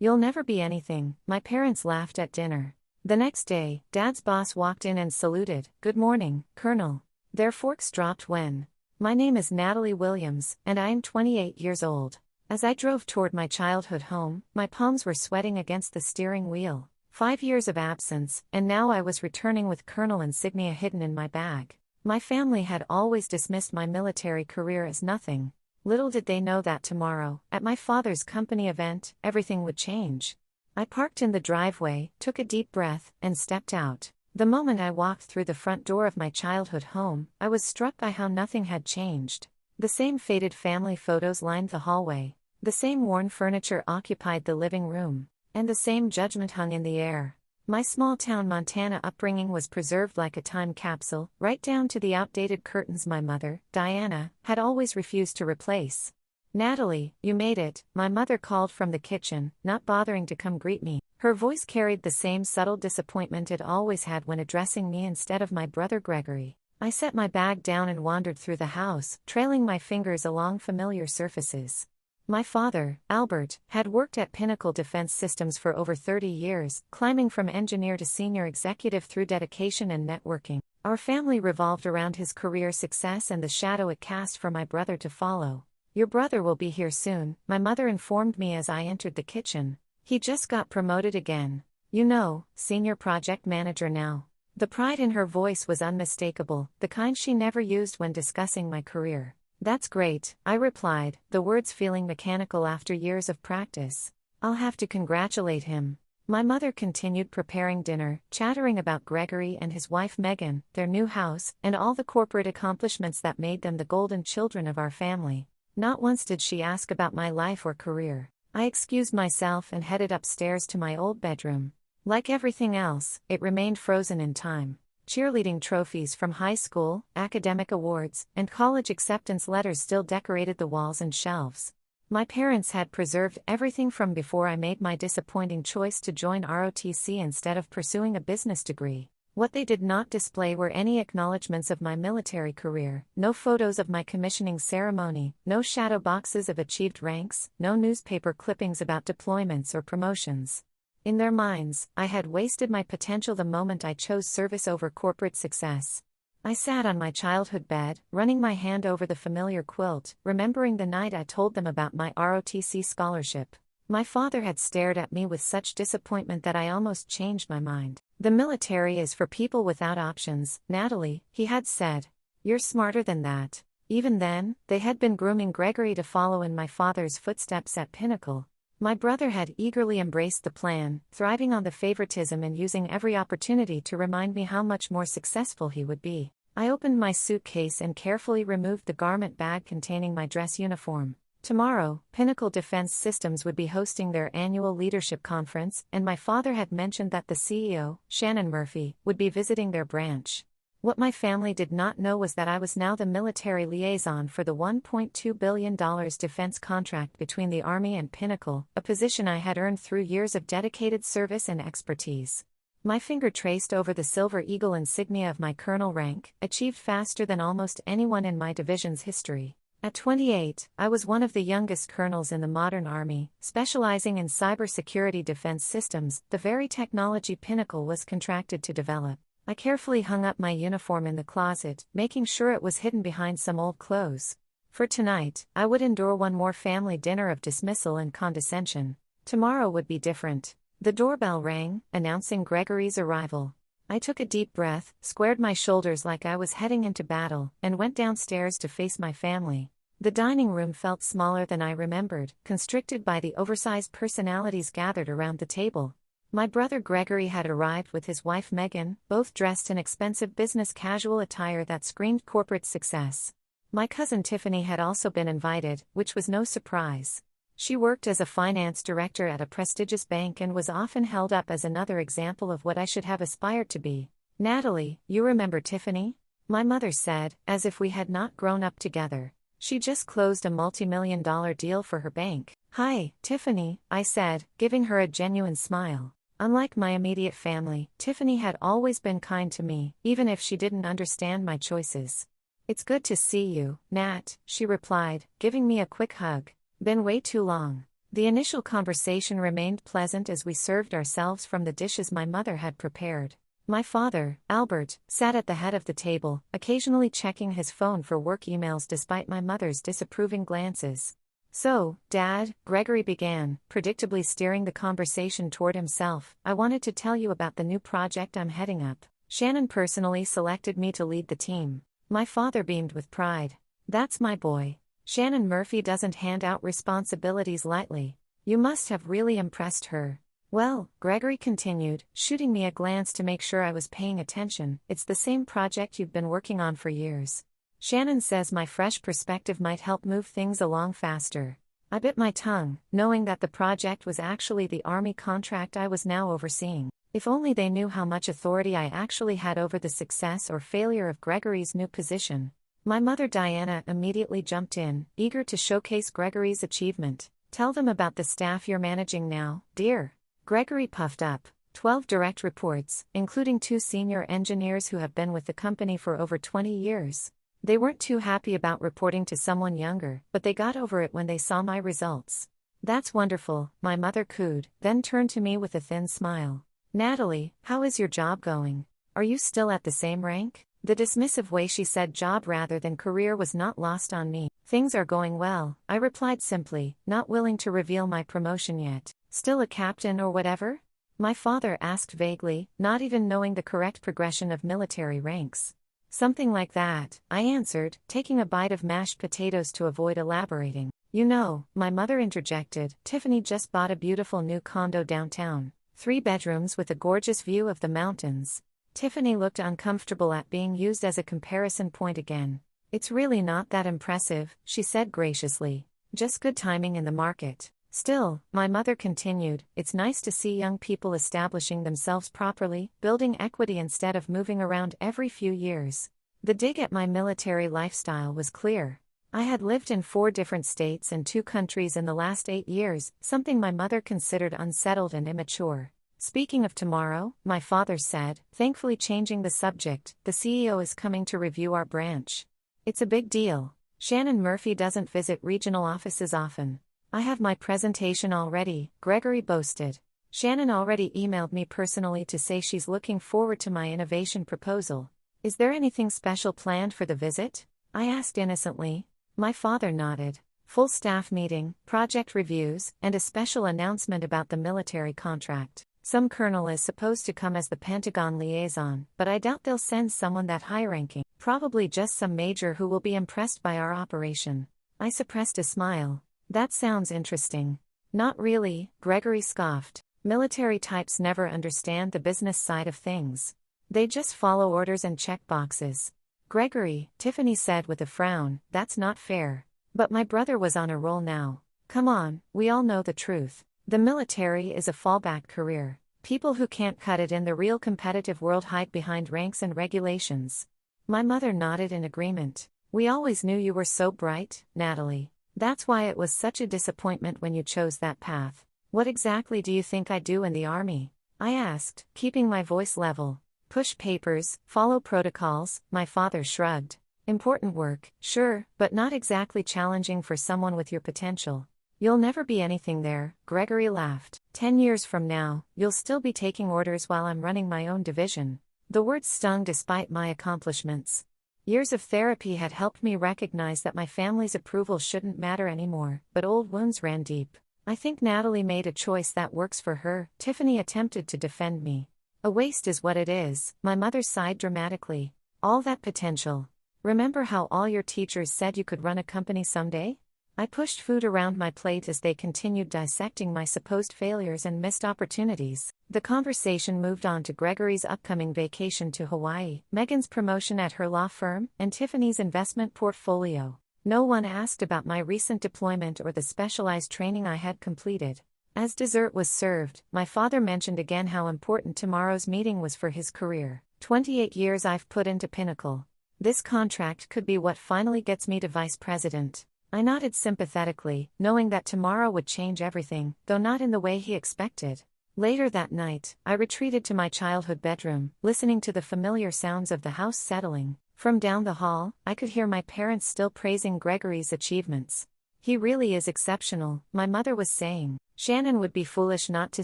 You'll never be anything, my parents laughed at dinner. The next day, Dad's boss walked in and saluted, "Good morning, Colonel." Their forks dropped when. My name is Natalie Williams, and I am 28 years old. As I drove toward my childhood home, my palms were sweating against the steering wheel. 5 years of absence, and now I was returning with Colonel insignia hidden in my bag. My family had always dismissed my military career as nothing. Little did they know that tomorrow, at my father's company event, everything would change. I parked in the driveway, took a deep breath, and stepped out. The moment I walked through the front door of my childhood home, I was struck by how nothing had changed. The same faded family photos lined the hallway. The same worn furniture occupied the living room. And the same judgment hung in the air. My small-town Montana upbringing was preserved like a time capsule, right down to the outdated curtains my mother, Diana, had always refused to replace. "Natalie, you made it," my mother called from the kitchen, not bothering to come greet me. Her voice carried the same subtle disappointment it always had when addressing me instead of my brother Gregory. I set my bag down and wandered through the house, trailing my fingers along familiar surfaces. My father, Albert, had worked at Pinnacle Defense Systems for over 30 years, climbing from engineer to senior executive through dedication and networking. Our family revolved around his career success and the shadow it cast for my brother to follow. "Your brother will be here soon," my mother informed me as I entered the kitchen. "He just got promoted again. You know, senior project manager now." The pride in her voice was unmistakable, the kind she never used when discussing my career. "That's great," I replied, the words feeling mechanical after years of practice. "I'll have to congratulate him." My mother continued preparing dinner, chattering about Gregory and his wife Megan, their new house, and all the corporate accomplishments that made them the golden children of our family. Not once did she ask about my life or career. I excused myself and headed upstairs to my old bedroom. Like everything else, it remained frozen in time. Cheerleading trophies from high school, academic awards, and college acceptance letters still decorated the walls and shelves. My parents had preserved everything from before I made my disappointing choice to join ROTC instead of pursuing a business degree. What they did not display were any acknowledgments of my military career, no photos of my commissioning ceremony, no shadow boxes of achieved ranks, no newspaper clippings about deployments or promotions. In their minds, I had wasted my potential the moment I chose service over corporate success. I sat on my childhood bed, running my hand over the familiar quilt, remembering the night I told them about my ROTC scholarship. My father had stared at me with such disappointment that I almost changed my mind. "The military is for people without options, Natalie," he had said. "You're smarter than that." Even then, they had been grooming Gregory to follow in my father's footsteps at Pinnacle. My brother had eagerly embraced the plan, thriving on the favoritism and using every opportunity to remind me how much more successful he would be. I opened my suitcase and carefully removed the garment bag containing my dress uniform. Tomorrow, Pinnacle Defense Systems would be hosting their annual leadership conference, and my father had mentioned that the CEO, Shannon Murphy, would be visiting their branch. What my family did not know was that I was now the military liaison for the $1.2 billion defense contract between the Army and Pinnacle, a position I had earned through years of dedicated service and expertise. My finger traced over the Silver Eagle insignia of my colonel rank, achieved faster than almost anyone in my division's history. At 28, I was one of the youngest colonels in the modern Army, specializing in cybersecurity defense systems, the very technology Pinnacle was contracted to develop. I carefully hung up my uniform in the closet, making sure it was hidden behind some old clothes. For tonight, I would endure one more family dinner of dismissal and condescension. Tomorrow would be different. The doorbell rang, announcing Gregory's arrival. I took a deep breath, squared my shoulders like I was heading into battle, and went downstairs to face my family. The dining room felt smaller than I remembered, constricted by the oversized personalities gathered around the table. My brother Gregory had arrived with his wife Megan, both dressed in expensive business casual attire that screamed corporate success. My cousin Tiffany had also been invited, which was no surprise. She worked as a finance director at a prestigious bank and was often held up as another example of what I should have aspired to be. "Natalie, you remember Tiffany?" my mother said, as if we had not grown up together. She just closed a multi-million-dollar deal for her bank. "Hi, Tiffany," I said, giving her a genuine smile. Unlike my immediate family, Tiffany had always been kind to me, even if she didn't understand my choices. "It's good to see you, Nat," she replied, giving me a quick hug. "Been way too long." The initial conversation remained pleasant as we served ourselves from the dishes my mother had prepared. My father, Albert, sat at the head of the table, occasionally checking his phone for work emails despite my mother's disapproving glances. "So, Dad," Gregory began, predictably steering the conversation toward himself, "I wanted to tell you about the new project I'm heading up. Shannon personally selected me to lead the team." My father beamed with pride. "That's my boy. Shannon Murphy doesn't hand out responsibilities lightly. You must have really impressed her." "Well," Gregory continued, shooting me a glance to make sure I was paying attention, "it's the same project you've been working on for years. Shannon says my fresh perspective might help move things along faster." I bit my tongue, knowing that the project was actually the Army contract I was now overseeing. If only they knew how much authority I actually had over the success or failure of Gregory's new position. My mother Diana immediately jumped in, eager to showcase Gregory's achievement. "Tell them about the staff you're managing now, dear." Gregory puffed up. 12 direct reports, including 2 senior engineers who have been with the company for over 20 years. They weren't too happy about reporting to someone younger, but they got over it when they saw my results. "That's wonderful," my mother cooed, then turned to me with a thin smile. "Natalie, how is your job going? Are you still at the same rank?" The dismissive way she said job rather than career was not lost on me. "Things are going well," I replied simply, not willing to reveal my promotion yet. "Still a captain or whatever?" my father asked vaguely, not even knowing the correct progression of military ranks. "Something like that," I answered, taking a bite of mashed potatoes to avoid elaborating. "You know," my mother interjected, "Tiffany just bought a beautiful new condo downtown. 3 bedrooms with a gorgeous view of the mountains." Tiffany looked uncomfortable at being used as a comparison point again. "It's really not that impressive," she said graciously. "Just good timing in the market." "Still," my mother continued, "it's nice to see young people establishing themselves properly, building equity instead of moving around every few years." The dig at my military lifestyle was clear. I had lived in 4 different states and 2 countries in the last 8 years, something my mother considered unsettled and immature. "Speaking of tomorrow," my father said, thankfully changing the subject, "the CEO is coming to review our branch. It's a big deal. Shannon Murphy doesn't visit regional offices often." "I have my presentation already," Gregory boasted. "Shannon already emailed me personally to say she's looking forward to my innovation proposal." "Is there anything special planned for the visit?" I asked innocently. My father nodded. "Full staff meeting, project reviews, and a special announcement about the military contract. Some colonel is supposed to come as the Pentagon liaison, but I doubt they'll send someone that high-ranking, probably just some major who will be impressed by our operation." I suppressed a smile. "That sounds interesting." "Not really," Gregory scoffed. "Military types never understand the business side of things. They just follow orders and check boxes." "Gregory," Tiffany said with a frown, "that's not fair." But my brother was on a roll now. "Come on, we all know the truth. The military is a fallback career. People who can't cut it in the real competitive world hide behind ranks and regulations." My mother nodded in agreement. "We always knew you were so bright, Natalie. That's why it was such a disappointment when you chose that path." "What exactly do you think I do in the Army?" I asked, keeping my voice level. "Push papers, follow protocols," my father shrugged. "Important work, sure, but not exactly challenging for someone with your potential." "You'll never be anything there," Gregory laughed. 10 years from now, you'll still be taking orders while I'm running my own division." The words stung despite my accomplishments. Years of therapy had helped me recognize that my family's approval shouldn't matter anymore, but old wounds ran deep. "I think Natalie made a choice that works for her," Tiffany attempted to defend me. "A waste is what it is," my mother sighed dramatically. "All that potential. Remember how all your teachers said you could run a company someday?" I pushed food around my plate as they continued dissecting my supposed failures and missed opportunities. The conversation moved on to Gregory's upcoming vacation to Hawaii, Megan's promotion at her law firm, and Tiffany's investment portfolio. No one asked about my recent deployment or the specialized training I had completed. As dessert was served, my father mentioned again how important tomorrow's meeting was for his career. 28 years I've put into Pinnacle. This contract could be what finally gets me to vice president. I nodded sympathetically, knowing that tomorrow would change everything, though not in the way he expected. Later that night, I retreated to my childhood bedroom, listening to the familiar sounds of the house settling. From down the hall, I could hear my parents still praising Gregory's achievements. He really is exceptional, my mother was saying. Shannon would be foolish not to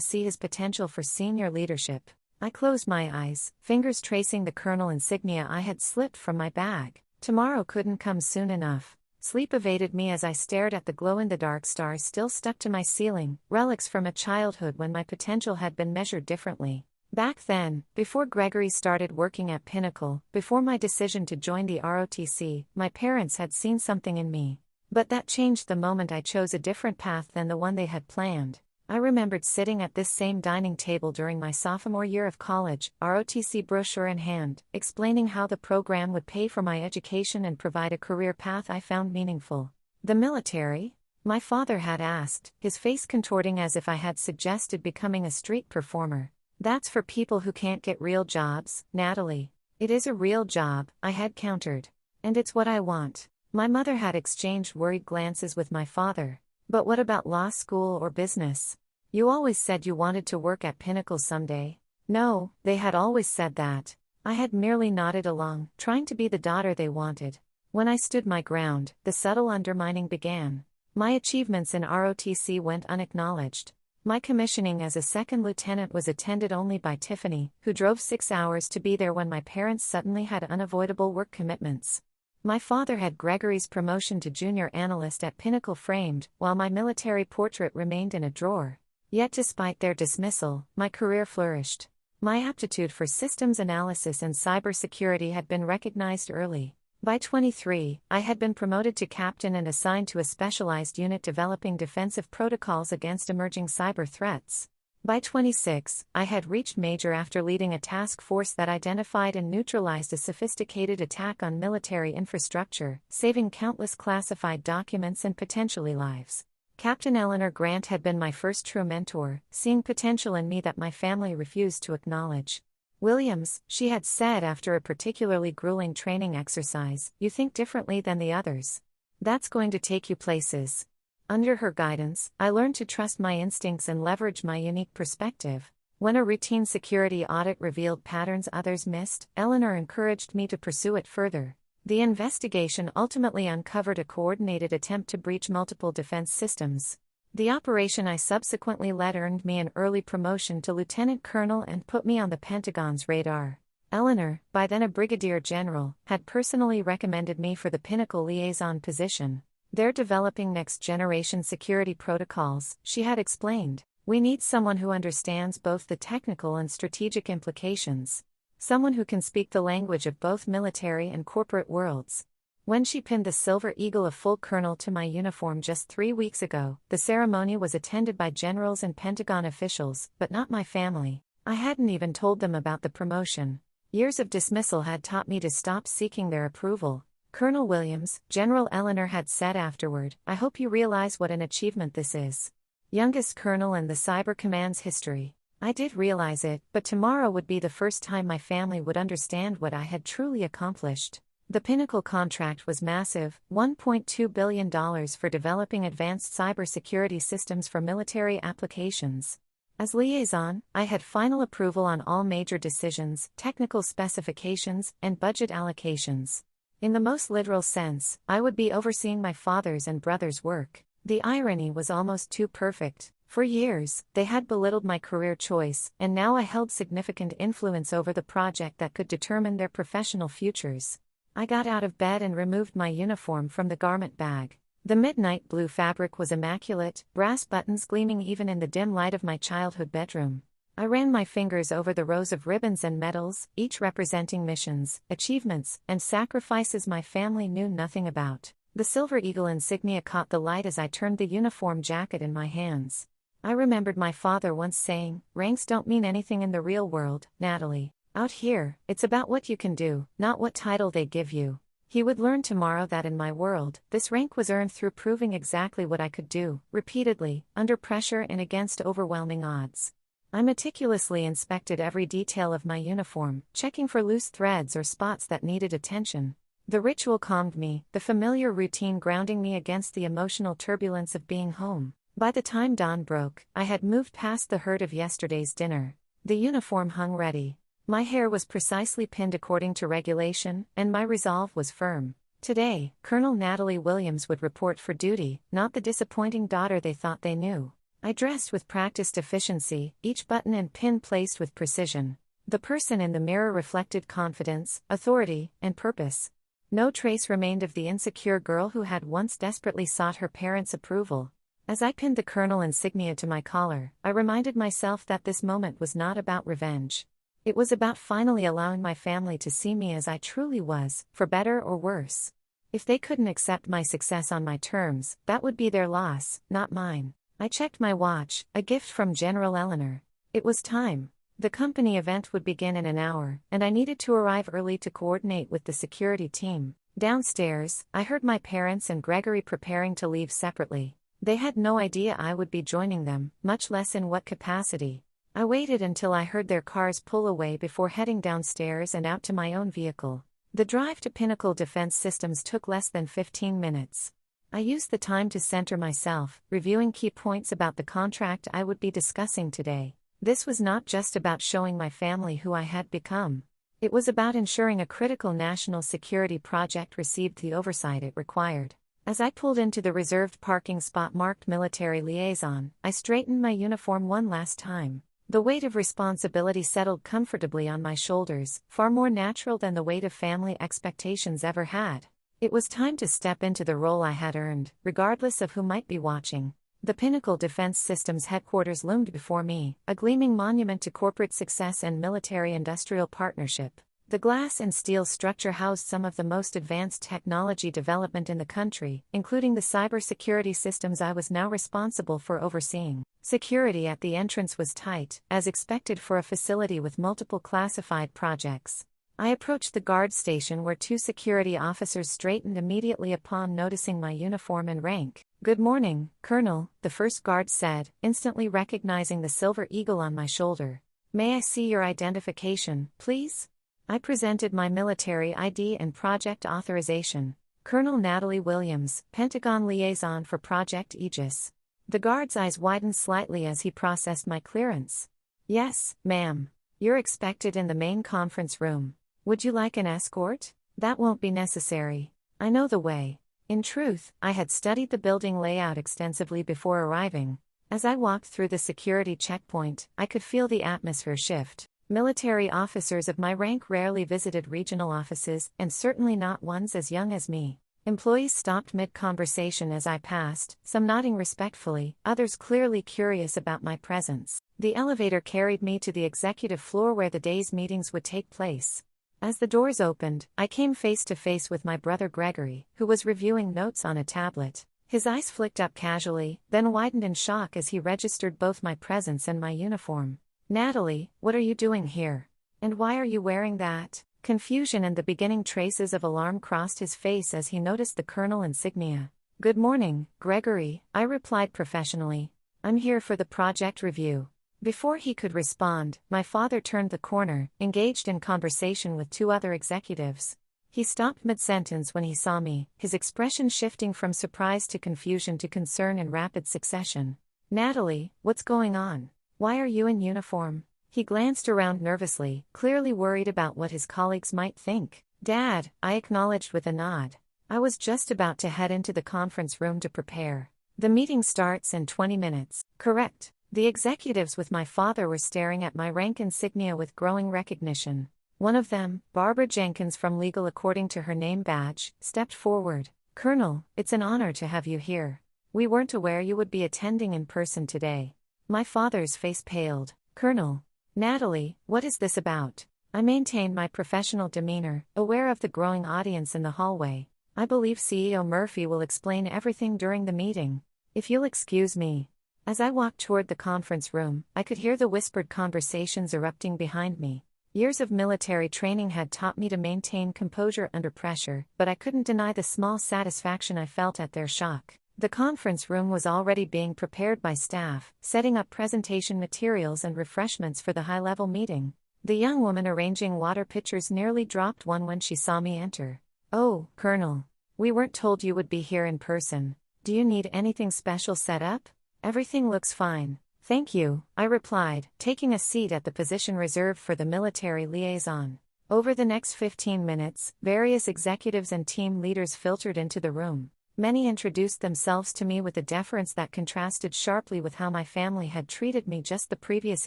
see his potential for senior leadership. I closed my eyes, fingers tracing the colonel insignia I had slipped from my bag. Tomorrow couldn't come soon enough. Sleep evaded me as I stared at the glow-in-the-dark stars still stuck to my ceiling, relics from a childhood when my potential had been measured differently. Back then, before Gregory started working at Pinnacle, before my decision to join the ROTC, my parents had seen something in me. But that changed the moment I chose a different path than the one they had planned. I remembered sitting at this same dining table during my sophomore year of college, ROTC brochure in hand, explaining how the program would pay for my education and provide a career path I found meaningful. The military? My father had asked, his face contorting as if I had suggested becoming a street performer. That's for people who can't get real jobs, Natalie. It is a real job, I had countered. And it's what I want. My mother had exchanged worried glances with my father. But what about law school or business? You always said you wanted to work at Pinnacle someday. No, they had always said that. I had merely nodded along, trying to be the daughter they wanted. When I stood my ground, the subtle undermining began. My achievements in ROTC went unacknowledged. My commissioning as a second lieutenant was attended only by Tiffany, who drove 6 hours to be there when my parents suddenly had unavoidable work commitments. My father had Gregory's promotion to junior analyst at Pinnacle framed, while my military portrait remained in a drawer. Yet despite their dismissal, my career flourished. My aptitude for systems analysis and cybersecurity had been recognized early. By 23, I had been promoted to captain and assigned to a specialized unit developing defensive protocols against emerging cyber threats. By 26, I had reached major after leading a task force that identified and neutralized a sophisticated attack on military infrastructure, saving countless classified documents and potentially lives. Captain Eleanor Grant had been my first true mentor, seeing potential in me that my family refused to acknowledge. Williams, she had said after a particularly grueling training exercise, you think differently than the others. That's going to take you places. Under her guidance, I learned to trust my instincts and leverage my unique perspective. When a routine security audit revealed patterns others missed, Eleanor encouraged me to pursue it further. The investigation ultimately uncovered a coordinated attempt to breach multiple defense systems. The operation I subsequently led earned me an early promotion to lieutenant colonel and put me on the Pentagon's radar. Eleanor, by then a brigadier general, had personally recommended me for the Pinnacle liaison position. They're developing next-generation security protocols, she had explained. We need someone who understands both the technical and strategic implications. Someone who can speak the language of both military and corporate worlds. When she pinned the Silver Eagle of full colonel to my uniform just 3 weeks ago, the ceremony was attended by generals and Pentagon officials, but not my family. I hadn't even told them about the promotion. Years of dismissal had taught me to stop seeking their approval. Colonel Williams, General Eleanor had said afterward, I hope you realize what an achievement this is. Youngest colonel in the Cyber Command's history. I did realize it, but tomorrow would be the first time my family would understand what I had truly accomplished. The Pinnacle contract was massive, $1.2 billion for developing advanced cybersecurity systems for military applications. As liaison, I had final approval on all major decisions, technical specifications, and budget allocations. In the most literal sense, I would be overseeing my father's and brother's work. The irony was almost too perfect. For years, they had belittled my career choice, and now I held significant influence over the project that could determine their professional futures. I got out of bed and removed my uniform from the garment bag. The midnight blue fabric was immaculate, brass buttons gleaming even in the dim light of my childhood bedroom. I ran my fingers over the rows of ribbons and medals, each representing missions, achievements, and sacrifices my family knew nothing about. The Silver Eagle insignia caught the light as I turned the uniform jacket in my hands. I remembered my father once saying, ranks don't mean anything in the real world, Natalie. Out here, it's about what you can do, not what title they give you. He would learn tomorrow that in my world, this rank was earned through proving exactly what I could do, repeatedly, under pressure and against overwhelming odds. I meticulously inspected every detail of my uniform, checking for loose threads or spots that needed attention. The ritual calmed me, the familiar routine grounding me against the emotional turbulence of being home. By the time dawn broke, I had moved past the hurt of yesterday's dinner. The uniform hung ready. My hair was precisely pinned according to regulation, and my resolve was firm. Today, Colonel Natalie Williams would report for duty, not the disappointing daughter they thought they knew. I dressed with practiced efficiency, each button and pin placed with precision. The person in the mirror reflected confidence, authority, and purpose. No trace remained of the insecure girl who had once desperately sought her parents' approval. As I pinned the colonel insignia to my collar, I reminded myself that this moment was not about revenge. It was about finally allowing my family to see me as I truly was, for better or worse. If they couldn't accept my success on my terms, that would be their loss, not mine. I checked my watch, a gift from General Eleanor. It was time. The company event would begin in an hour, and I needed to arrive early to coordinate with the security team. Downstairs, I heard my parents and Gregory preparing to leave separately. They had no idea I would be joining them, much less in what capacity. I waited until I heard their cars pull away before heading downstairs and out to my own vehicle. The drive to Pinnacle Defense Systems took less than 15 minutes. I used the time to center myself, reviewing key points about the contract I would be discussing today. This was not just about showing my family who I had become. It was about ensuring a critical national security project received the oversight it required. As I pulled into the reserved parking spot marked Military Liaison, I straightened my uniform one last time. The weight of responsibility settled comfortably on my shoulders, far more natural than the weight of family expectations ever had. It was time to step into the role I had earned, regardless of who might be watching. The Pinnacle Defense Systems headquarters loomed before me, a gleaming monument to corporate success and military-industrial partnership. The glass and steel structure housed some of the most advanced technology development in the country, including the cybersecurity systems I was now responsible for overseeing. Security at the entrance was tight, as expected for a facility with multiple classified projects. I approached the guard station where two security officers straightened immediately upon noticing my uniform and rank. "Good morning, Colonel," the first guard said, instantly recognizing the silver eagle on my shoulder. "May I see your identification, please?" I presented my military ID and project authorization. "Colonel Natalie Williams, Pentagon Liaison for Project Aegis." The guard's eyes widened slightly as he processed my clearance. "Yes, ma'am. You're expected in the main conference room. Would you like an escort?" "That won't be necessary. I know the way." In truth, I had studied the building layout extensively before arriving. As I walked through the security checkpoint, I could feel the atmosphere shift. Military officers of my rank rarely visited regional offices, and certainly not ones as young as me. Employees stopped mid-conversation as I passed, some nodding respectfully, others clearly curious about my presence. The elevator carried me to the executive floor where the day's meetings would take place. As the doors opened, I came face to face with my brother Gregory, who was reviewing notes on a tablet. His eyes flicked up casually, then widened in shock as he registered both my presence and my uniform. "Natalie, what are you doing here? And why are you wearing that?" Confusion and the beginning traces of alarm crossed his face as he noticed the colonel insignia. "Good morning, Gregory," I replied professionally. "I'm here for the project review." Before he could respond, my father turned the corner, engaged in conversation with two other executives. He stopped mid-sentence when he saw me, his expression shifting from surprise to confusion to concern in rapid succession. "Natalie, what's going on? Why are you in uniform?" He glanced around nervously, clearly worried about what his colleagues might think. "Dad," I acknowledged with a nod. I was just about to head into the conference room to prepare. "The meeting starts in 20 minutes. Correct." The executives with my father were staring at my rank insignia with growing recognition. One of them, Barbara Jenkins from Legal according to her name badge, stepped forward. "Colonel, it's an honor to have you here. We weren't aware you would be attending in person today." My father's face paled. "Colonel. Natalie, what is this about?" I maintained my professional demeanor, aware of the growing audience in the hallway. "I believe CEO Murphy will explain everything during the meeting. If you'll excuse me." As I walked toward the conference room, I could hear the whispered conversations erupting behind me. Years of military training had taught me to maintain composure under pressure, but I couldn't deny the small satisfaction I felt at their shock. The conference room was already being prepared by staff, setting up presentation materials and refreshments for the high-level meeting. The young woman arranging water pitchers nearly dropped one when she saw me enter. "Oh, Colonel. We weren't told you would be here in person. Do you need anything special set up?" "Everything looks fine, thank you," I replied, taking a seat at the position reserved for the military liaison. Over the next 15 minutes, various executives and team leaders filtered into the room. Many introduced themselves to me with a deference that contrasted sharply with how my family had treated me just the previous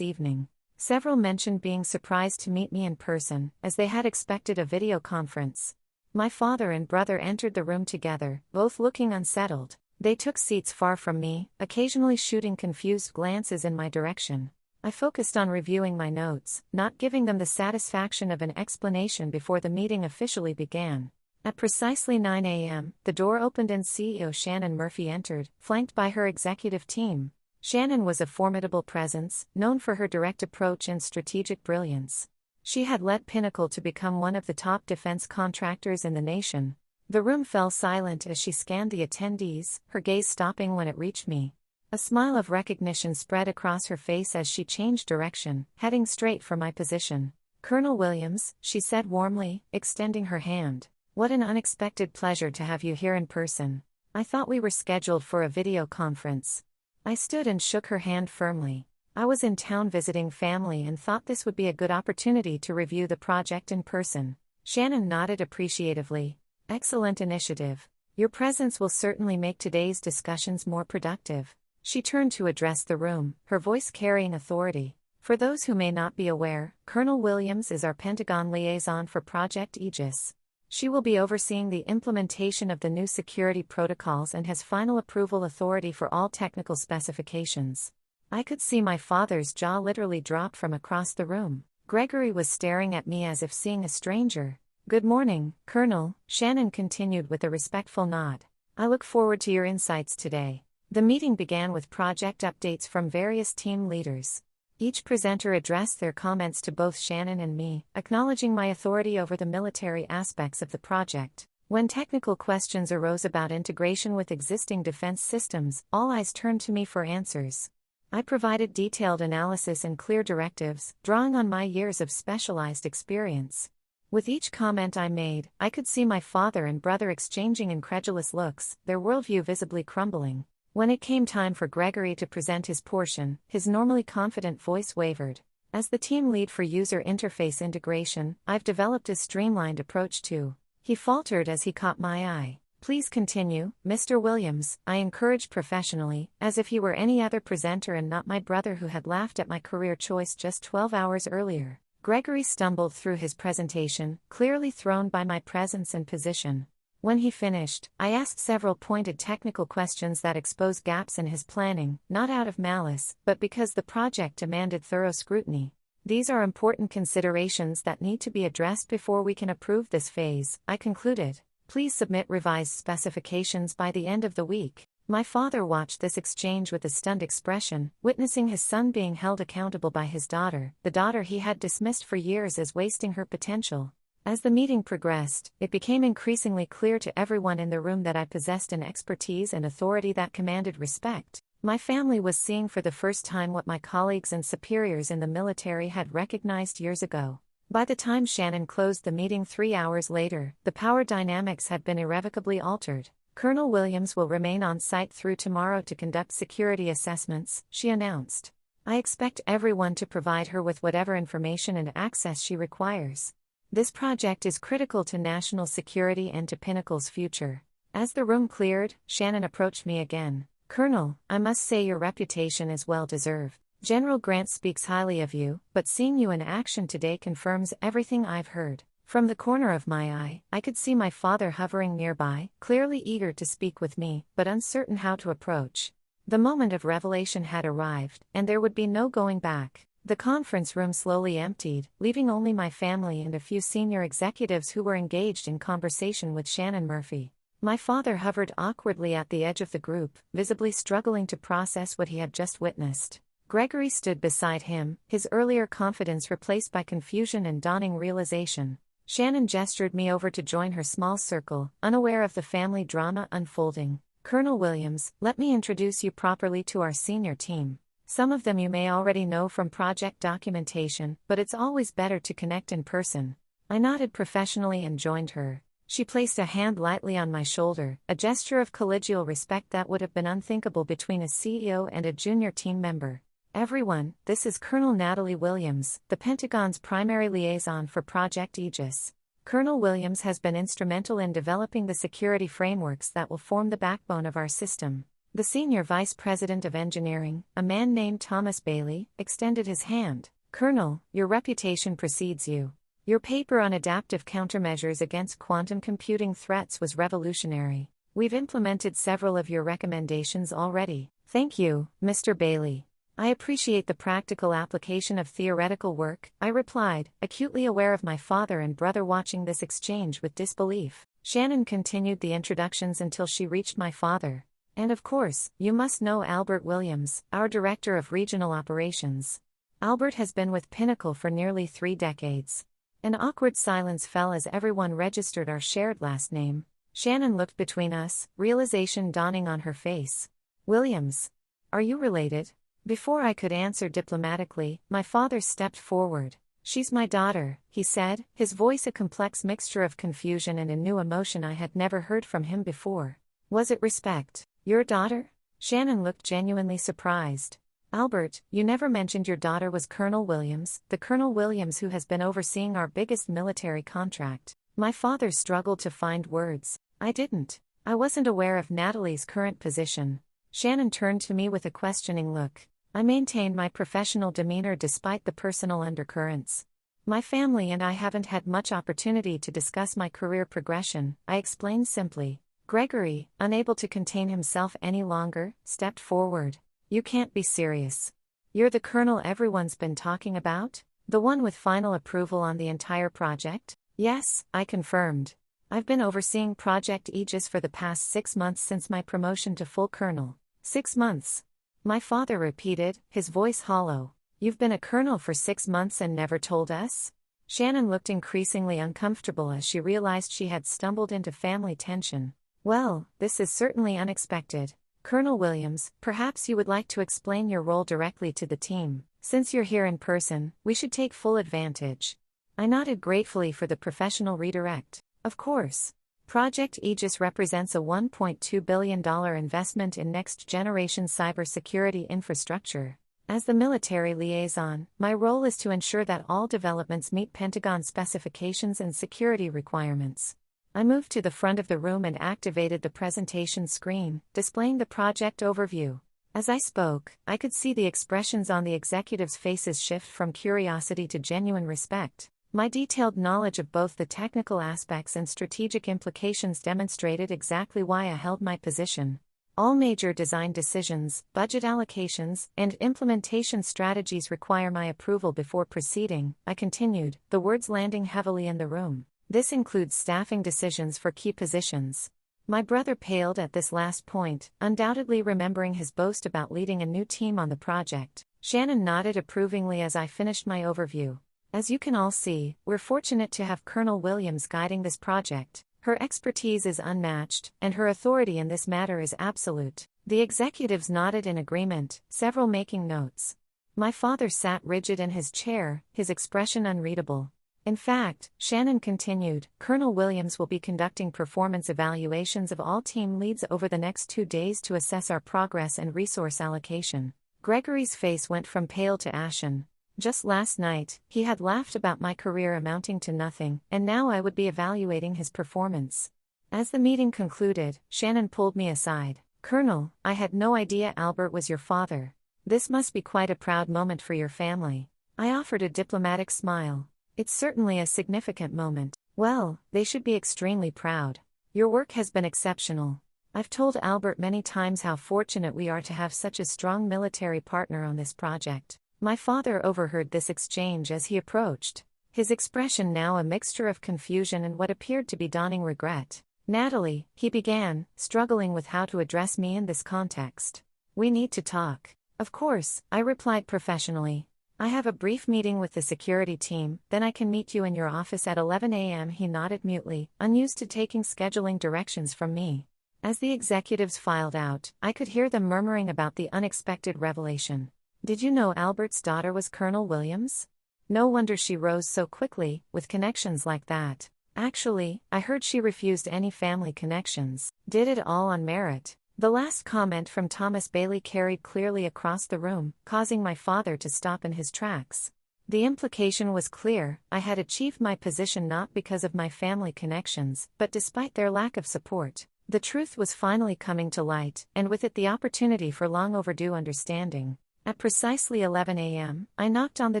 evening. Several mentioned being surprised to meet me in person, as they had expected a video conference. My father and brother entered the room together, both looking unsettled. They took seats far from me, occasionally shooting confused glances in my direction. I focused on reviewing my notes, not giving them the satisfaction of an explanation before the meeting officially began. At precisely 9 a.m., the door opened and CEO Shannon Murphy entered, flanked by her executive team. Shannon was a formidable presence, known for her direct approach and strategic brilliance. She had led Pinnacle to become one of the top defense contractors in the nation. The room fell silent as she scanned the attendees, her gaze stopping when it reached me. A smile of recognition spread across her face as she changed direction, heading straight for my position. "Colonel Williams," she said warmly, extending her hand. "What an unexpected pleasure to have you here in person. I thought we were scheduled for a video conference." I stood and shook her hand firmly. I was in town visiting family and thought this would be a good opportunity to review the project in person. Shannon nodded appreciatively. "Excellent initiative. Your presence will certainly make today's discussions more productive." She turned to address the room, her voice carrying authority. "For those who may not be aware, Colonel Williams is our Pentagon liaison for Project Aegis. She will be overseeing the implementation of the new security protocols and has final approval authority for all technical specifications." I could see my father's jaw literally drop from across the room. Gregory was staring at me as if seeing a stranger. "Good morning, Colonel," Shannon continued with a respectful nod. "I look forward to your insights today." The meeting began with project updates from various team leaders. Each presenter addressed their comments to both Shannon and me, acknowledging my authority over the military aspects of the project. When technical questions arose about integration with existing defense systems, all eyes turned to me for answers. I provided detailed analysis and clear directives, drawing on my years of specialized experience. With each comment I made, I could see my father and brother exchanging incredulous looks, their worldview visibly crumbling. When it came time for Gregory to present his portion, his normally confident voice wavered. "As the team lead for user interface integration, I've developed a streamlined approach to," he faltered as he caught my eye. "Please continue, Mr. Williams," I encouraged professionally, as if he were any other presenter and not my brother who had laughed at my career choice just 12 hours earlier. Gregory stumbled through his presentation, clearly thrown by my presence and position. When he finished, I asked several pointed technical questions that exposed gaps in his planning, not out of malice, but because the project demanded thorough scrutiny. "These are important considerations that need to be addressed before we can approve this phase," I concluded. "Please submit revised specifications by the end of the week." My father watched this exchange with a stunned expression, witnessing his son being held accountable by his daughter, the daughter he had dismissed for years as wasting her potential. As the meeting progressed, it became increasingly clear to everyone in the room that I possessed an expertise and authority that commanded respect. My family was seeing for the first time what my colleagues and superiors in the military had recognized years ago. By the time Shannon closed the meeting 3 hours later, the power dynamics had been irrevocably altered. "Colonel Williams will remain on site through tomorrow to conduct security assessments," she announced. "I expect everyone to provide her with whatever information and access she requires. This project is critical to national security and to Pinnacle's future." As the room cleared, Shannon approached me again. "Colonel, I must say your reputation is well deserved. General Grant speaks highly of you, but seeing you in action today confirms everything I've heard." From the corner of my eye, I could see my father hovering nearby, clearly eager to speak with me, but uncertain how to approach. The moment of revelation had arrived, and there would be no going back. The conference room slowly emptied, leaving only my family and a few senior executives who were engaged in conversation with Shannon Murphy. My father hovered awkwardly at the edge of the group, visibly struggling to process what he had just witnessed. Gregory stood beside him, his earlier confidence replaced by confusion and dawning realization. Shannon gestured me over to join her small circle, unaware of the family drama unfolding. "Colonel Williams, let me introduce you properly to our senior team. Some of them you may already know from project documentation, but it's always better to connect in person." I nodded professionally and joined her. She placed a hand lightly on my shoulder, a gesture of collegial respect that would have been unthinkable between a CEO and a junior team member. Everyone, this is Colonel Natalie Williams, the Pentagon's primary liaison for Project Aegis. Colonel Williams has been instrumental in developing the security frameworks that will form the backbone of our system. The Senior Vice President of Engineering, a man named Thomas Bailey, extended his hand. Colonel, your reputation precedes you. Your paper on adaptive countermeasures against quantum computing threats was revolutionary. We've implemented several of your recommendations already. Thank you, Mr. Bailey. I appreciate the practical application of theoretical work, I replied, acutely aware of my father and brother watching this exchange with disbelief. Shannon continued the introductions until she reached my father. And of course, you must know Albert Williams, our Director of Regional Operations. Albert has been with Pinnacle for nearly 3 decades. An awkward silence fell as everyone registered our shared last name. Shannon looked between us, realization dawning on her face. Williams. Are you related? Before I could answer diplomatically, my father stepped forward. She's my daughter, he said, his voice a complex mixture of confusion and a new emotion I had never heard from him before. Was it respect? Your daughter? Shannon looked genuinely surprised. Albert, you never mentioned your daughter was Colonel Williams, the Colonel Williams who has been overseeing our biggest military contract. My father struggled to find words. I didn't. I wasn't aware of Natalie's current position. Shannon turned to me with a questioning look. I maintained my professional demeanor despite the personal undercurrents. My family and I haven't had much opportunity to discuss my career progression, I explained simply. Gregory, unable to contain himself any longer, stepped forward. You can't be serious. You're the colonel everyone's been talking about? The one with final approval on the entire project? Yes, I confirmed. I've been overseeing Project Aegis for the past 6 months since my promotion to full colonel. 6 months. My father repeated, his voice hollow. You've been a colonel for 6 months and never told us? Shannon looked increasingly uncomfortable as she realized she had stumbled into family tension. Well, this is certainly unexpected. Colonel Williams, perhaps you would like to explain your role directly to the team. Since you're here in person, we should take full advantage. I nodded gratefully for the professional redirect. Of course. Project Aegis represents a $1.2 billion investment in next-generation cybersecurity infrastructure. As the military liaison, my role is to ensure that all developments meet Pentagon specifications and security requirements. I moved to the front of the room and activated the presentation screen, displaying the project overview. As I spoke, I could see the expressions on the executives' faces shift from curiosity to genuine respect. My detailed knowledge of both the technical aspects and strategic implications demonstrated exactly why I held my position. All major design decisions, budget allocations, and implementation strategies require my approval before proceeding, I continued, the words landing heavily in the room. This includes staffing decisions for key positions. My brother paled at this last point, undoubtedly remembering his boast about leading a new team on the project. Shannon nodded approvingly as I finished my overview. As you can all see, we're fortunate to have Colonel Williams guiding this project. Her expertise is unmatched, and her authority in this matter is absolute. The executives nodded in agreement, several making notes. My father sat rigid in his chair, his expression unreadable. In fact, Shannon continued, Colonel Williams will be conducting performance evaluations of all team leads over the next 2 days to assess our progress and resource allocation. Gregory's face went from pale to ashen. Just last night, he had laughed about my career amounting to nothing, and now I would be evaluating his performance. As the meeting concluded, Shannon pulled me aside. Colonel, I had no idea Albert was your father. This must be quite a proud moment for your family. I offered a diplomatic smile. It's certainly a significant moment. Well, they should be extremely proud. Your work has been exceptional. I've told Albert many times how fortunate we are to have such a strong military partner on this project. My father overheard this exchange as he approached, his expression now a mixture of confusion and what appeared to be dawning regret. Natalie, he began, struggling with how to address me in this context. We need to talk. Of course, I replied professionally. I have a brief meeting with the security team, then I can meet you in your office at 11 a.m. He nodded mutely, unused to taking scheduling directions from me. As the executives filed out, I could hear them murmuring about the unexpected revelation. Did you know Albert's daughter was Colonel Williams? No wonder she rose so quickly, with connections like that. Actually, I heard she refused any family connections, did it all on merit. The last comment from Thomas Bailey carried clearly across the room, causing my father to stop in his tracks. The implication was clear: I had achieved my position not because of my family connections, but despite their lack of support. The truth was finally coming to light, and with it the opportunity for long overdue understanding. At precisely 11 a.m., I knocked on the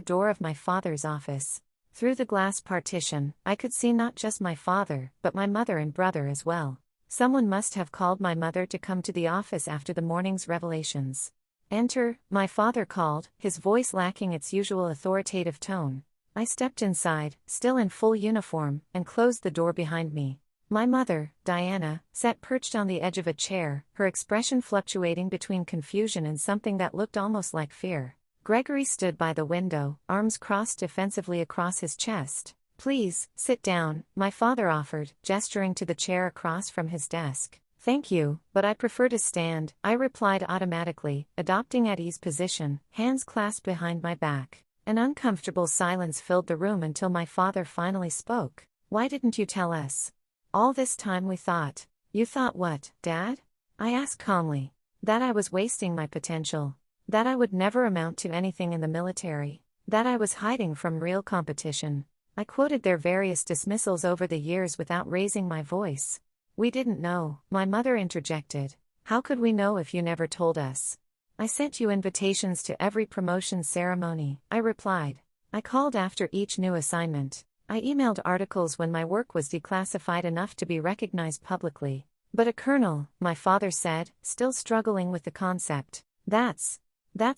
door of my father's office. Through the glass partition, I could see not just my father, but my mother and brother as well. Someone must have called my mother to come to the office after the morning's revelations. "Enter," my father called, his voice lacking its usual authoritative tone. I stepped inside, still in full uniform, and closed the door behind me. My mother, Diana, sat perched on the edge of a chair, her expression fluctuating between confusion and something that looked almost like fear. Gregory stood by the window, arms crossed defensively across his chest. "Please, sit down," my father offered, gesturing to the chair across from his desk. "Thank you, but I prefer to stand," I replied automatically, adopting at ease position, hands clasped behind my back. An uncomfortable silence filled the room until my father finally spoke. "Why didn't you tell us? All this time we thought." "You thought what, Dad?" I asked calmly. "That I was wasting my potential. That I would never amount to anything in the military. That I was hiding from real competition." I quoted their various dismissals over the years without raising my voice. "We didn't know," my mother interjected. "How could we know if you never told us?" "I sent you invitations to every promotion ceremony," I replied. "I called after each new assignment. I emailed articles when my work was declassified enough to be recognized publicly." "But a colonel," my father said, still struggling with the concept. That's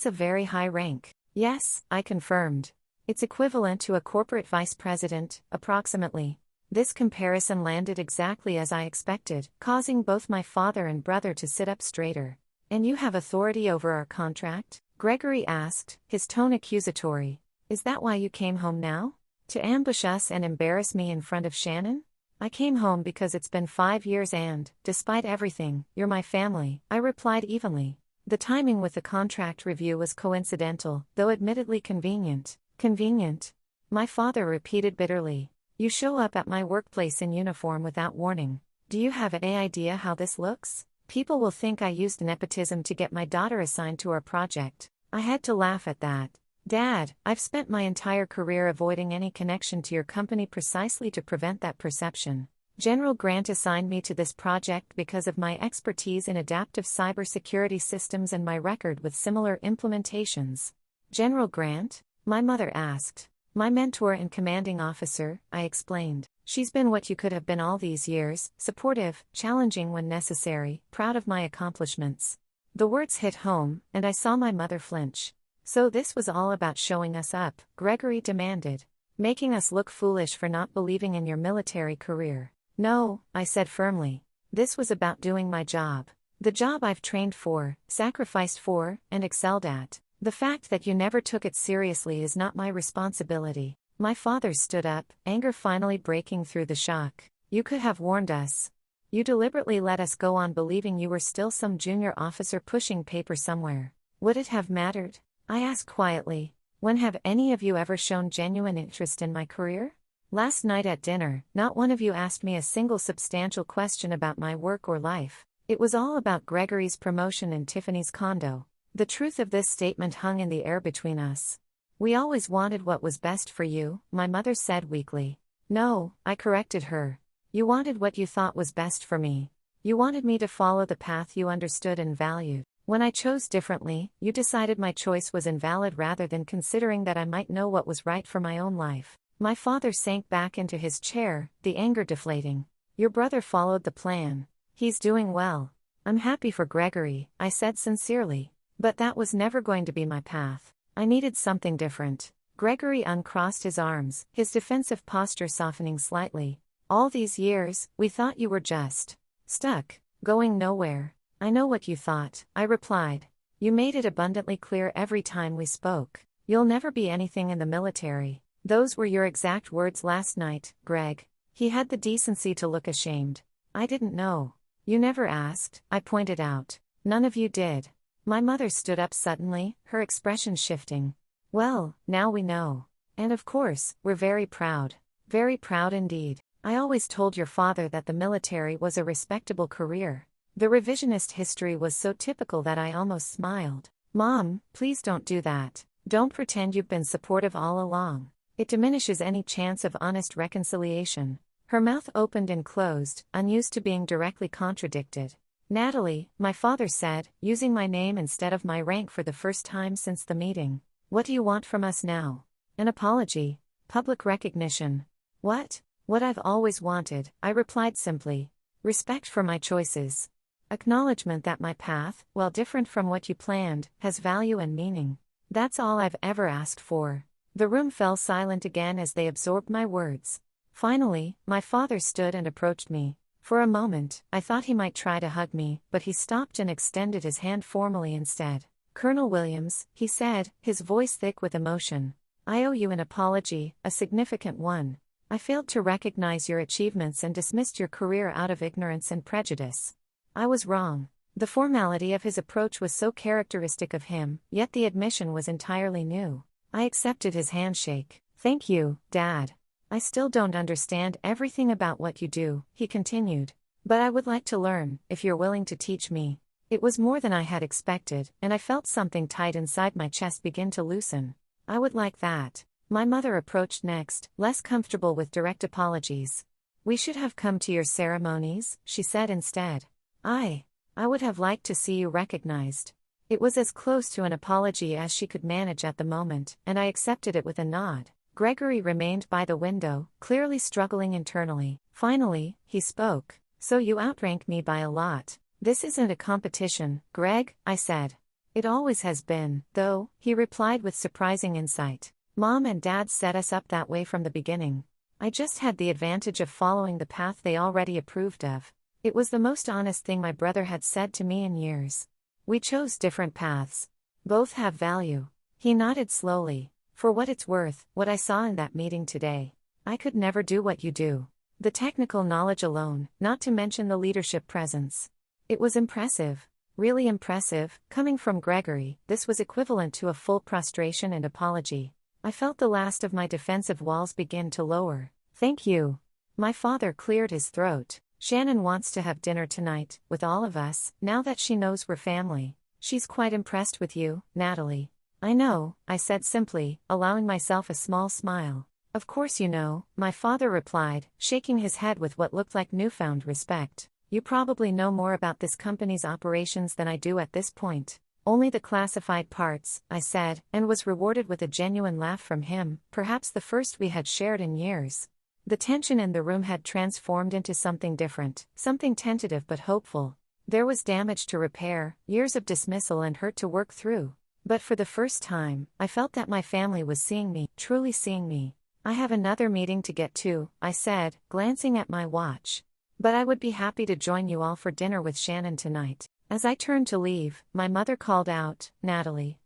a very high rank." "Yes," I confirmed. "It's equivalent to a corporate vice president, approximately." This comparison landed exactly as I expected, causing both my father and brother to sit up straighter. "And you have authority over our contract?" Gregory asked, his tone accusatory. "Is that why you came home now? To ambush us and embarrass me in front of Shannon?" "I came home because it's been 5 years and, despite everything, you're my family," I replied evenly. The timing with the contract review was coincidental, though admittedly convenient. "Convenient?" my father repeated bitterly. "You show up at my workplace in uniform without warning. Do you have any idea how this looks? People will think I used nepotism to get my daughter assigned to our project." I had to laugh at that. "Dad, I've spent my entire career avoiding any connection to your company precisely to prevent that perception. General Grant assigned me to this project because of my expertise in adaptive cybersecurity systems and my record with similar implementations." "General Grant?" my mother asked. "My mentor and commanding officer," I explained. "She's been what you could have been all these years, supportive, challenging when necessary, proud of my accomplishments." The words hit home, and I saw my mother flinch. "So this was all about showing us up," Gregory demanded. "Making us look foolish for not believing in your military career." "No," I said firmly. "This was about doing my job. The job I've trained for, sacrificed for, and excelled at. The fact that you never took it seriously is not my responsibility." My father stood up, anger finally breaking through the shock. "You could have warned us. You deliberately let us go on believing you were still some junior officer pushing paper somewhere. Would it have mattered?" I asked quietly. "When have any of you ever shown genuine interest in my career? Last night at dinner, not one of you asked me a single substantial question about my work or life. It was all about Gregory's promotion in Tiffany's condo." The truth of this statement hung in the air between us. "We always wanted what was best for you," my mother said weakly. "No," I corrected her. "You wanted what you thought was best for me. You wanted me to follow the path you understood and valued. When I chose differently, you decided my choice was invalid rather than considering that I might know what was right for my own life." My father sank back into his chair, the anger deflating. "Your brother followed the plan. He's doing well. I'm happy for Gregory," I said sincerely. "But that was never going to be my path. I needed something different." Gregory uncrossed his arms, his defensive posture softening slightly. "All these years, we thought you were just stuck, going nowhere." "I know what you thought," I replied. "You made it abundantly clear every time we spoke. You'll never be anything in the military. Those were your exact words last night, Greg." He had the decency to look ashamed. "I didn't know. You never asked," I pointed out. "None of you did." My mother stood up suddenly, her expression shifting. "Well, now we know. And of course, we're very proud. Very proud indeed. I always told your father that the military was a respectable career. The revisionist history was so typical that I almost smiled. Mom, please don't do that. Don't pretend you've been supportive all along. It diminishes any chance of honest reconciliation. Her mouth opened and closed, unused to being directly contradicted. Natalie, my father said, using my name instead of my rank for the first time since the meeting. What do you want from us now? An apology? Public recognition? What? What I've always wanted, I replied simply. Respect for my choices. Acknowledgement that my path, while different from what you planned, has value and meaning. That's all I've ever asked for. The room fell silent again as they absorbed my words. Finally, my father stood and approached me. For a moment, I thought he might try to hug me, but he stopped and extended his hand formally instead. Colonel Williams, he said, his voice thick with emotion. I owe you an apology, a significant one. I failed to recognize your achievements and dismissed your career out of ignorance and prejudice. I was wrong. The formality of his approach was so characteristic of him, yet the admission was entirely new. I accepted his handshake. Thank you, Dad. I still don't understand everything about what you do, he continued. But I would like to learn, if you're willing to teach me. It was more than I had expected, and I felt something tight inside my chest begin to loosen. I would like that. My mother approached next, less comfortable with direct apologies. We should have come to your ceremonies, she said instead. I would have liked to see you recognized. It was as close to an apology as she could manage at the moment, and I accepted it with a nod. Gregory remained by the window, clearly struggling internally. Finally, he spoke. So you outrank me by a lot. This isn't a competition, Greg, I said. It always has been, though, he replied with surprising insight. Mom and Dad set us up that way from the beginning. I just had the advantage of following the path they already approved of. It was the most honest thing my brother had said to me in years. We chose different paths. Both have value. He nodded slowly. For what it's worth, what I saw in that meeting today. I could never do what you do. The technical knowledge alone, not to mention the leadership presence. It was impressive. Really impressive. Coming from Gregory, this was equivalent to a full prostration and apology. I felt the last of my defensive walls begin to lower. Thank you. My father cleared his throat. Shannon wants to have dinner tonight, with all of us, now that she knows we're family. She's quite impressed with you, Natalie. I know, I said simply, allowing myself a small smile. Of course you know, my father replied, shaking his head with what looked like newfound respect. You probably know more about this company's operations than I do at this point. Only the classified parts, I said, and was rewarded with a genuine laugh from him, perhaps the first we had shared in years. The tension in the room had transformed into something different, something tentative but hopeful. There was damage to repair, years of dismissal and hurt to work through. But for the first time, I felt that my family was seeing me, truly seeing me. I have another meeting to get to, I said, glancing at my watch. But I would be happy to join you all for dinner with Shannon tonight. As I turned to leave, my mother called out, Natalie,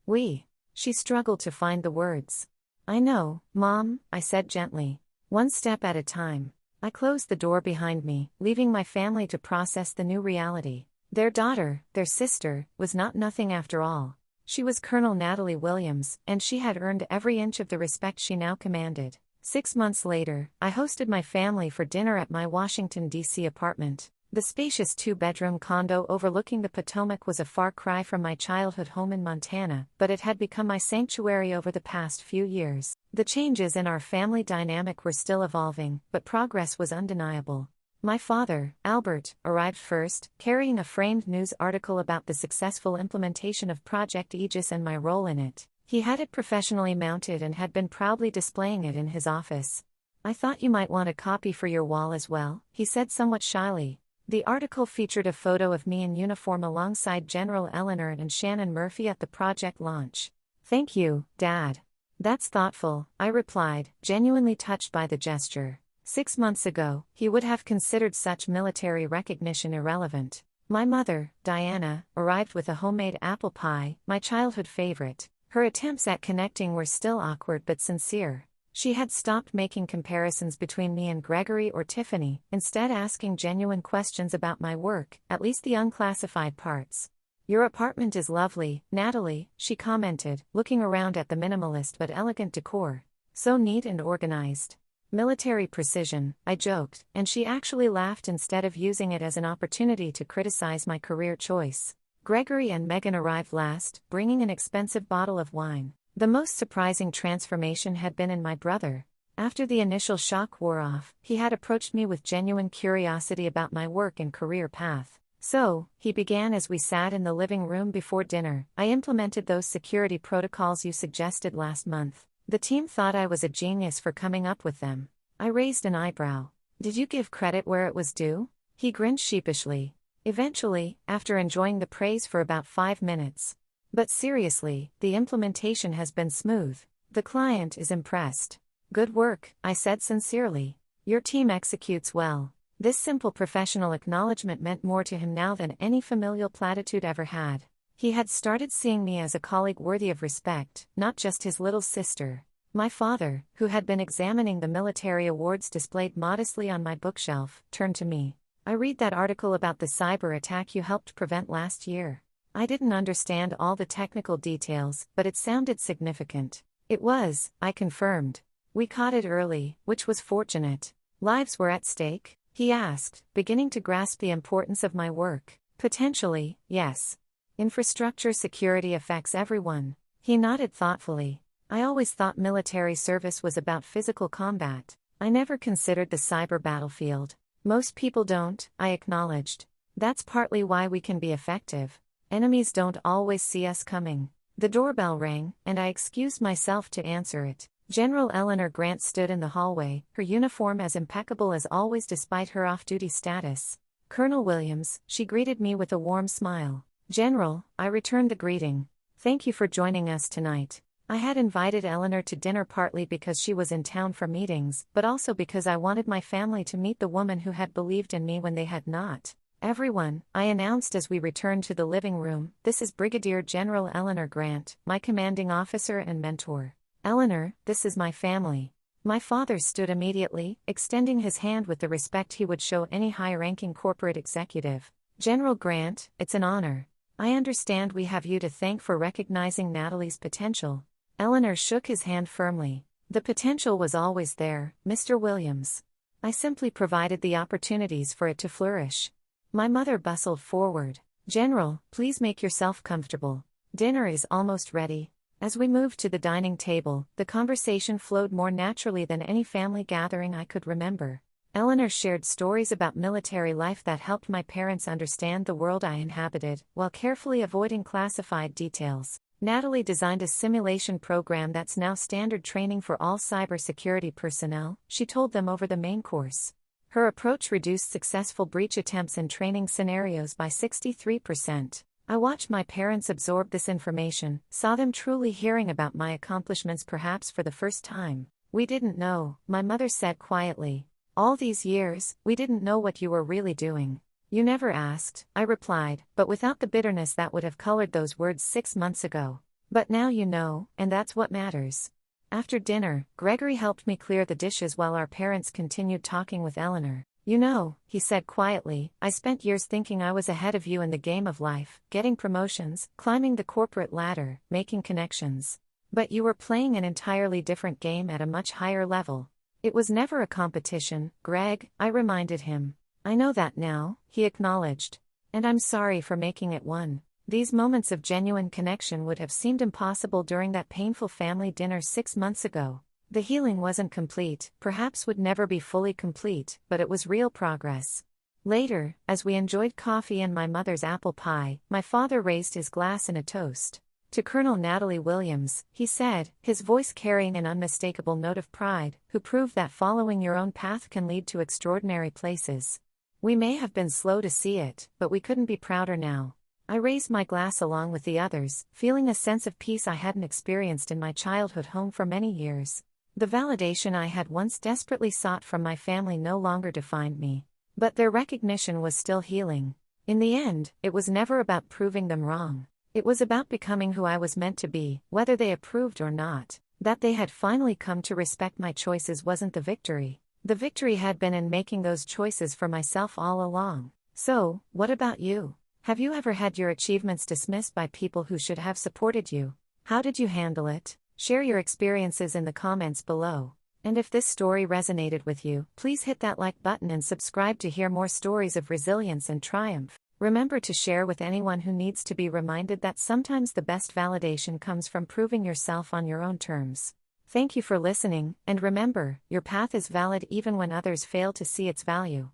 we. She struggled to find the words. I know, Mom, I said gently. One step at a time. I closed the door behind me, leaving my family to process the new reality. Their daughter, their sister, was not nothing after all. She was Colonel Natalie Williams, and she had earned every inch of the respect she now commanded. 6 months later, I hosted my family for dinner at my Washington, D.C. apartment. The spacious 2-bedroom condo overlooking the Potomac was a far cry from my childhood home in Montana, but it had become my sanctuary over the past few years. The changes in our family dynamic were still evolving, but progress was undeniable. My father, Albert, arrived first, carrying a framed news article about the successful implementation of Project Aegis and my role in it. He had it professionally mounted and had been proudly displaying it in his office. I thought you might want a copy for your wall as well, he said somewhat shyly. The article featured a photo of me in uniform alongside General Eleanor and Shannon Murphy at the project launch. Thank you, Dad. That's thoughtful, I replied, genuinely touched by the gesture. 6 months ago, he would have considered such military recognition irrelevant. My mother, Diana, arrived with a homemade apple pie, my childhood favorite. Her attempts at connecting were still awkward but sincere. She had stopped making comparisons between me and Gregory or Tiffany, instead asking genuine questions about my work, at least the unclassified parts. Your apartment is lovely, Natalie, she commented, looking around at the minimalist but elegant decor. So neat and organized. Military precision, I joked, and she actually laughed instead of using it as an opportunity to criticize my career choice. Gregory and Megan arrived last, bringing an expensive bottle of wine. The most surprising transformation had been in my brother. After the initial shock wore off, he had approached me with genuine curiosity about my work and career path. So, he began as we sat in the living room before dinner. I implemented those security protocols you suggested last month. The team thought I was a genius for coming up with them. I raised an eyebrow. Did you give credit where it was due? He grinned sheepishly. Eventually, after enjoying the praise for about 5 minutes. But seriously, the implementation has been smooth. The client is impressed. Good work, I said sincerely. Your team executes well. This simple professional acknowledgement meant more to him now than any familial platitude ever had. He had started seeing me as a colleague worthy of respect, not just his little sister. My father, who had been examining the military awards displayed modestly on my bookshelf, turned to me. I read that article about the cyber attack you helped prevent last year. I didn't understand all the technical details, but it sounded significant. It was, I confirmed. We caught it early, which was fortunate. Lives were at stake? He asked, beginning to grasp the importance of my work. Potentially, yes. Infrastructure security affects everyone. He nodded thoughtfully. I always thought military service was about physical combat. I never considered the cyber battlefield. Most people don't, I acknowledged. That's partly why we can be effective. Enemies don't always see us coming. The doorbell rang, and I excused myself to answer it. General Eleanor Grant stood in the hallway, her uniform as impeccable as always despite her off-duty status. Colonel Williams, she greeted me with a warm smile. General, I returned the greeting. Thank you for joining us tonight. I had invited Eleanor to dinner partly because she was in town for meetings, but also because I wanted my family to meet the woman who had believed in me when they had not. Everyone, I announced as we returned to the living room, this is Brigadier General Eleanor Grant, my commanding officer and mentor. Eleanor, this is my family. My father stood immediately, extending his hand with the respect he would show any high-ranking corporate executive. General Grant, it's an honor. I understand we have you to thank for recognizing Natalie's potential. Eleanor shook his hand firmly. The potential was always there, Mr. Williams. I simply provided the opportunities for it to flourish. My mother bustled forward. General, please make yourself comfortable. Dinner is almost ready. As we moved to the dining table, the conversation flowed more naturally than any family gathering I could remember. Eleanor shared stories about military life that helped my parents understand the world I inhabited, while carefully avoiding classified details. Natalie designed a simulation program that's now standard training for all cybersecurity personnel, she told them over the main course. Her approach reduced successful breach attempts in training scenarios by 63%. I watched my parents absorb this information, saw them truly hearing about my accomplishments perhaps for the first time. We didn't know, my mother said quietly. All these years, we didn't know what you were really doing. You never asked, I replied, but without the bitterness that would have colored those words 6 months ago. But now you know, and that's what matters. After dinner, Gregory helped me clear the dishes while our parents continued talking with Eleanor. You know, he said quietly, I spent years thinking I was ahead of you in the game of life, getting promotions, climbing the corporate ladder, making connections. But you were playing an entirely different game at a much higher level. It was never a competition, Greg, I reminded him. I know that now, he acknowledged. And I'm sorry for making it one. These moments of genuine connection would have seemed impossible during that painful family dinner 6 months ago. The healing wasn't complete, perhaps would never be fully complete, but it was real progress. Later, as we enjoyed coffee and my mother's apple pie, my father raised his glass in a toast. To Colonel Natalie Williams, he said, his voice carrying an unmistakable note of pride, who proved that following your own path can lead to extraordinary places. We may have been slow to see it, but we couldn't be prouder now. I raised my glass along with the others, feeling a sense of peace I hadn't experienced in my childhood home for many years. The validation I had once desperately sought from my family no longer defined me. But their recognition was still healing. In the end, it was never about proving them wrong. It was about becoming who I was meant to be, whether they approved or not. That they had finally come to respect my choices wasn't the victory. The victory had been in making those choices for myself all along. So, what about you? Have you ever had your achievements dismissed by people who should have supported you? How did you handle it? Share your experiences in the comments below. And if this story resonated with you, please hit that like button and subscribe to hear more stories of resilience and triumph. Remember to share with anyone who needs to be reminded that sometimes the best validation comes from proving yourself on your own terms. Thank you for listening, and remember, your path is valid even when others fail to see its value.